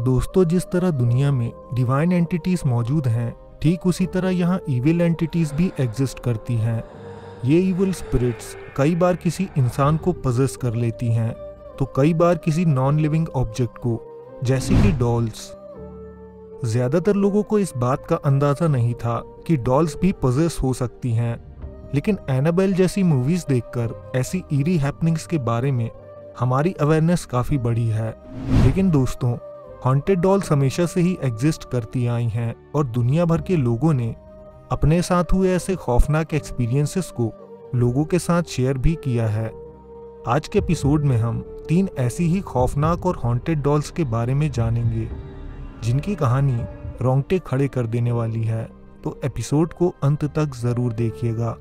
दोस्तों, जिस तरह दुनिया में डिवाइन एंटिटीज मौजूद हैं, ठीक उसी तरह यहाँ इविल एंटिटीज भी एग्जिस्ट करती हैं। ये इविल स्पिरिट्स कई बार किसी इंसान को पजेस कर लेती हैं, तो कई बार किसी नॉन लिविंग ऑब्जेक्ट को, जैसे कि डॉल्स। ज्यादातर लोगों को इस बात का अंदाजा नहीं था कि डॉल्स भी पजेस हो सकती हैं, लेकिन एनाबेल जैसी मूवीज देखकर ऐसी ईरी हैपनिंग्स के बारे में हमारी अवेयरनेस काफी बढ़ी है। लेकिन दोस्तों, हॉन्टेड डॉल्स हमेशा से ही एग्जिस्ट करती आई हैं और दुनिया भर के लोगों ने अपने साथ हुए ऐसे खौफनाक एक्सपीरियंसेस को लोगों के साथ शेयर भी किया है। आज के एपिसोड में हम 3 ऐसी ही खौफनाक और हॉन्टेड डॉल्स के बारे में जानेंगे, जिनकी कहानी रोंगटे खड़े कर देने वाली है, तो एपिसोड को अंत तक जरूर देखिएगा।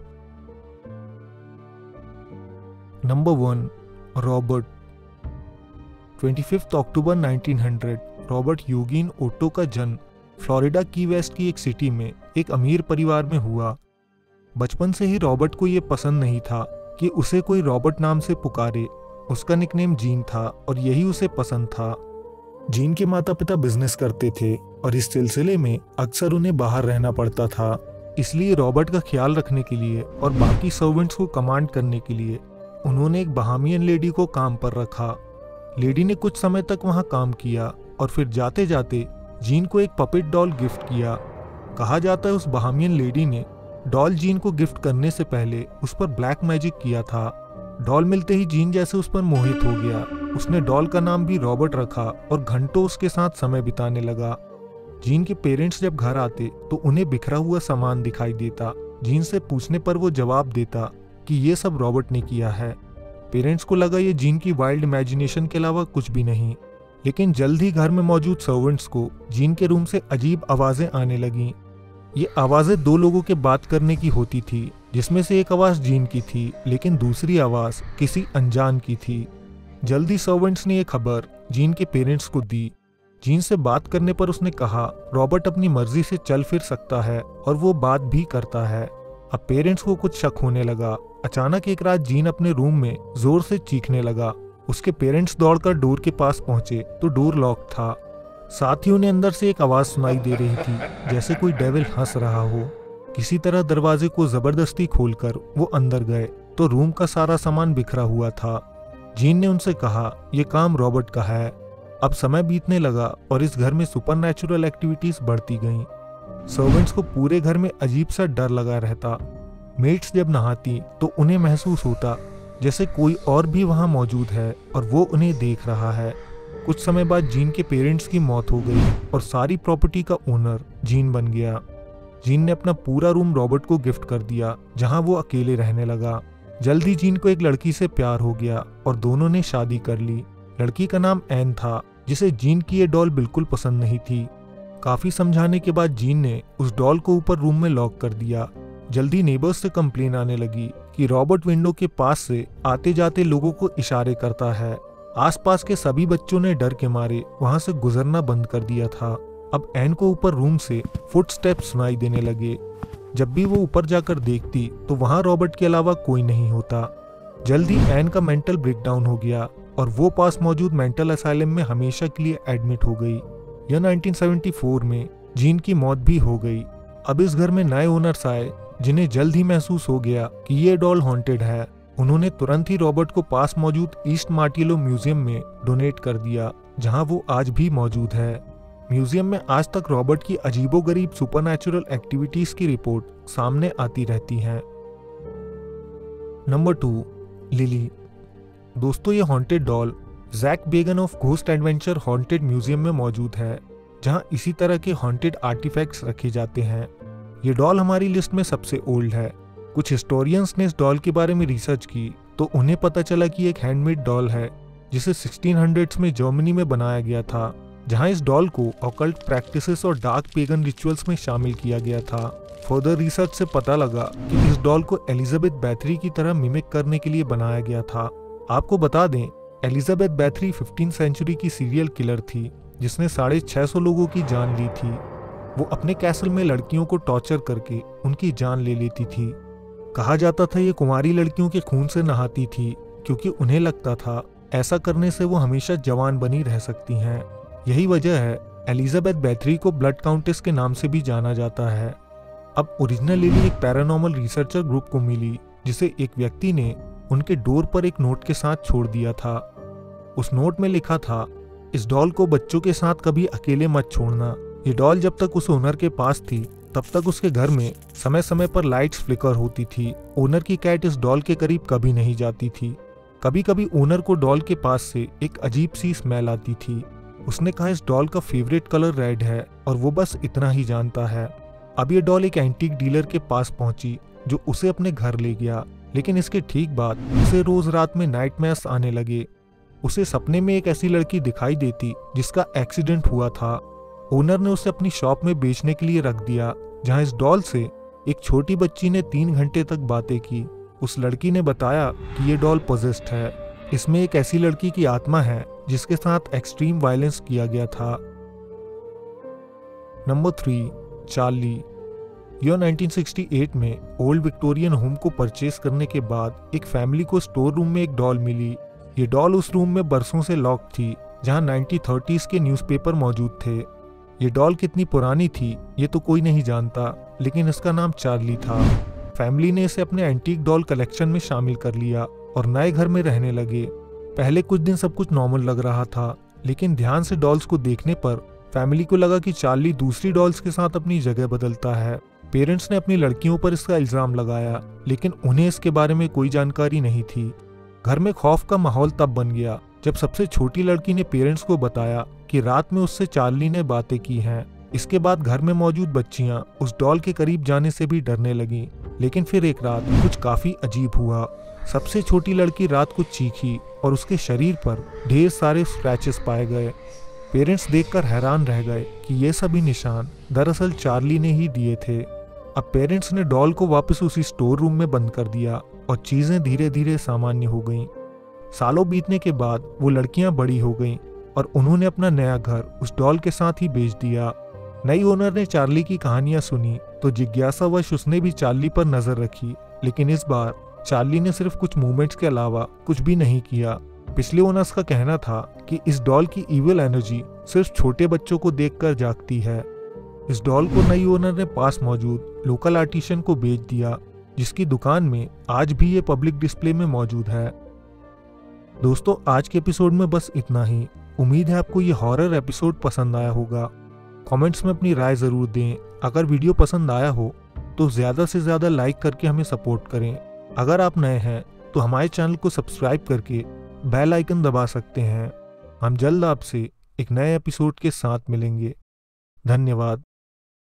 Number 1, Robert. 25 अक्टूबर 1900 रॉबर्ट यूजीन ओटो का जन्म फ्लोरिडा की वेस्ट की एक सिटी में एक अमीर परिवार में हुआ। बचपन से ही रॉबर्ट को ये पसंद नहीं था कि उसे कोई रॉबर्ट नाम से पुकारे। उसका निकनेम जीन था और यही उसे पसंद था। जीन के माता पिता बिजनेस करते थे और इस सिलसिले में अक्सर उन्हें बाहर रहना पड़ता था। इसलिए रॉबर्ट का ख्याल रखने के लिए और बाकी सर्वेंट्स को कमांड करने के लिए उन्होंने एक बहामियन लेडी को काम पर रखा। लेडी ने कुछ समय तक वहां काम किया और फिर जाते जाते जीन को एक पपेट डॉल गिफ्ट किया। कहा जाता है उस बहामियन लेडी ने डॉल जीन को गिफ्ट करने से पहले उस पर ब्लैक मैजिक किया था। डॉल मिलते ही जीन जैसे उस पर मोहित हो गया। उसने डॉल का नाम भी रॉबर्ट रखा और घंटों उसके साथ समय बिताने लगा। जीन के पेरेंट्स जब घर आते तो उन्हें बिखरा हुआ सामान दिखाई देता। जीन से पूछने पर वो जवाब देता कि ये सब रॉबर्ट ने किया है। पेरेंट्स को लगा ये जीन की वाइल्ड इमेजिनेशन के अलावा कुछ भी नहीं। लेकिन जल्द ही घर में मौजूद सर्वेंट्स को जीन के रूम से अजीब आवाजें आने लगीं। ये आवाजें 2 लोगों के बात करने की होती थी, जिसमें से एक आवाज जीन की थी, लेकिन दूसरी आवाज किसी अनजान की थी। जल्दी सर्वेंट्स ने यह खबर जीन के पेरेंट्स को दी। जीन से बात करने पर उसने कहा रॉबर्ट अपनी मर्जी से चल फिर सकता है और वो बात भी करता है। अब पेरेंट्स को कुछ शक होने लगा। अचानक एक रात जीन अपने रूम में जोर से चीखने लगा। उसके पेरेंट्स दौड़कर डोर के पास पहुंचे तो डोर लॉक था। साथ ही उन्हें अंदर से एक आवाज सुनाई दे रही थी, जैसे कोई डेविल हंस रहा हो। किसी तरह दरवाजे को जबरदस्ती खोलकर वो अंदर गए तो रूम का सारा सामान बिखरा हुआ था। जीन ने उनसे कहा यह काम रॉबर्ट का है। अब समय बीतने लगा और इस घर में सुपरनैचुरल एक्टिविटीज बढ़ती गईं। सर्वेंट्स को पूरे घर में अजीब सा डर लगा रहता। मेट्स जब नहाती तो उन्हें महसूस होता जैसे कोई और भी वहां मौजूद है और वो उन्हें देख रहा है। कुछ समय बाद जीन के पेरेंट्स की मौत हो गई और सारी प्रॉपर्टी का ओनर जीन बन गया। जीन ने अपना पूरा रूम रॉबर्ट को गिफ्ट कर दिया, जहां वो अकेले रहने लगा। जल्दी जीन को एक लड़की से प्यार हो गया और दोनों ने शादी कर ली। लड़की का नाम एन था, जिसे जीन की ये डॉल बिल्कुल पसंद नहीं थी। काफी समझाने के बाद जीन ने उस डॉल को ऊपर रूम में लॉक कर दिया। जल्दी नेबर्स से कंप्लेन आने लगी कि रॉबर्ट विंडो के पास से आते जाते लोगों को इशारे करता है। आसपास के सभी बच्चों ने डर के मारे वहां से गुजरना बंद कर दिया था। अब एन को ऊपर रूम से फुटस्टेप्स सुनाई देने लगे। जब भी वो ऊपर जाकर देखती तो वहां रॉबर्ट के अलावा कोई नहीं होता। जल्दी एन का मेंटल ब्रेकडाउन हो गया और वो पास मौजूद मेंटल असाइलम में हमेशा के लिए एडमिट हो गई। यह 1974 में जीन की मौत भी हो गई। अब इस घर में नए ओनर्स आए, जिन्हें जल्द ही महसूस हो गया कि ये डॉल हॉन्टेड है। उन्होंने तुरंत ही रॉबर्ट को पास मौजूद ईस्ट मार्टिलो म्यूजियम में डोनेट कर दिया, जहां वो आज भी मौजूद है। म्यूजियम में आज तक रॉबर्ट की अजीबोगरीब सुपरनैचुरल एक्टिविटीज की रिपोर्ट सामने आती रहती हैं। Number 2, lily. दोस्तों, ये हॉन्टेड डॉल जैक बेगन of ghost adventure haunted museum में मौजूद है, जहां इसी तरह के हॉन्टेड आर्टिफैक्ट्स रखे जाते हैं। ये डॉल हमारी लिस्ट में सबसे ओल्ड है। कुछ हिस्टोरियंस ने इस डॉल के बारे में रिसर्च की तो उन्हें पता चला कि एक हैंडमेड डॉल है, जिसे 1600s में जर्मनी में बनाया गया था, जहां इस डॉल को ऑकल्ट प्रैक्टिसेस और डार्क पेगन रिचुअल्स में शामिल किया गया था। फर्दर रिसर्च से पता लगा कि इस डॉल को एलिजाबेथ बैथरी की तरह मिमिक करने के लिए बनाया गया था। आपको बता दें, एलिजाबेथ बैथरी 15वीं सेंचुरी की सीरियल किलर थी, जिसने 650 लोगों की जान ली थी। वो अपने कैसल में लड़कियों को टॉर्चर करके उनकी जान ले लेती थी। कहा जाता था ये कुंवारी लड़कियों के खून से नहाती थी, क्योंकि उन्हें लगता था ऐसा करने से वो हमेशा जवान बनी रह सकती हैं। यही वजह है एलिजाबेथ बैथरी को ब्लड काउंटेस के नाम से भी जाना जाता है। अब ओरिजिनल लिली एक पैरानॉर्मल रिसर्चर ग्रुप को मिली, जिसे एक व्यक्ति ने उनके डोर पर एक नोट के साथ छोड़ दिया था। उस नोट में लिखा था, इस डॉल को बच्चों के साथ कभी अकेले मत छोड़ना। ये डॉल जब तक उस ओनर के पास थी तब तक उसके घर में समय समय पर लाइट्स फ्लिकर होती थी। ओनर की कैट इस डॉल के करीब कभी नहीं जाती थी। कभी कभी ओनर को डॉल के पास से एक अजीब सी स्मेल आती थी। उसने कहा इस डॉल का फेवरेट कलर रेड है और वो बस इतना ही जानता है। अब ये डॉल एक एंटीक डीलर के पास पहुंची जो उसे अपने घर ले गया, लेकिन इसके ठीक बाद उसे रोज रात में नाइटमेयर्स आने लगे। उसे सपने में एक ऐसी लड़की दिखाई देती जिसका एक्सीडेंट हुआ था। ओनर ने उसे अपनी शॉप में बेचने के लिए रख दिया, जहां इस डॉल से एक छोटी बच्ची ने 3 घंटे तक बातें की। उस लड़की ने बताया कि ये डॉल पोजेस्ड है। इसमें एक ऐसी लड़की की आत्मा है जिसके साथ एक्सट्रीम वायलेंस किया गया था। Number 3, Charlie. यह 1968 में ओल्ड विक्टोरियन होम को परचेस करने के बाद एक फैमिली को स्टोर रूम में एक डॉल मिली। ये डॉल उस रूम में बरसों से लॉक थी, जहां 1930s के न्यूज़पेपर मौजूद थे। ये डॉल कितनी पुरानी थी ये तो कोई नहीं जानता, लेकिन इसका नाम चार्ली था। फैमिली ने इसे अपने एंटीक डॉल कलेक्शन में शामिल कर लिया और नए घर में रहने लगे। पहले कुछ दिन सब कुछ नॉर्मल लग रहा था, लेकिन ध्यान से डॉल्स को देखने पर फैमिली को लगा कि चार्ली दूसरी डॉल्स के साथ अपनी जगह बदलता है। पेरेंट्स ने अपनी लड़कियों पर इसका इल्जाम लगाया, लेकिन उन्हें इसके बारे में कोई जानकारी नहीं थी। घर में खौफ का माहौल तब बन गया जब सबसे छोटी लड़की ने पेरेंट्स को बताया कि रात में उससे चार्ली ने बातें की हैं। इसके बाद घर में मौजूद बच्चियां उस डॉल के करीब जाने से भी डरने लगीं। लेकिन फिर एक रात कुछ काफी अजीब हुआ। सबसे छोटी लड़की रात को चीखी और उसके शरीर पर ढेर सारे स्क्रैचेस पाए गए। पेरेंट्स देखकर हैरान रह गए कि ये सभी निशान दरअसल चार्ली ने ही दिए थे। अब पेरेंट्स ने डॉल को वापस उसी स्टोर रूम में बंद कर दिया और चीजें धीरे धीरे सामान्य हो गईं। सालों बीतने के बाद वो लड़कियां बड़ी हो गईं और उन्होंने अपना नया घर उस डॉल के साथ ही बेच दिया। नई ओनर ने चार्ली की कहानियां सुनी तो जिज्ञासावश उसने भी चार्ली पर नजर रखी, लेकिन इस बार चार्ली ने सिर्फ कुछ मूवमेंट्स के अलावा कुछ भी नहीं किया। पिछले ओनर्स का कहना था कि इस डॉल की इविल एनर्जी सिर्फ छोटे बच्चों को देखकर जागती है। इस डॉल को नई ओनर ने पास मौजूद लोकल आर्टिशन को बेच दिया, जिसकी दुकान में आज भी ये पब्लिक डिस्प्ले में मौजूद है। दोस्तों, आज के एपिसोड में बस इतना ही। उम्मीद है आपको ये हॉरर एपिसोड पसंद आया होगा। कमेंट्स में अपनी राय ज़रूर दें। अगर वीडियो पसंद आया हो तो ज़्यादा से ज़्यादा लाइक करके हमें सपोर्ट करें। अगर आप नए हैं तो हमारे चैनल को सब्सक्राइब करके बेल आइकन दबा सकते हैं। हम जल्द आपसे एक नए एपिसोड के साथ मिलेंगे। धन्यवाद।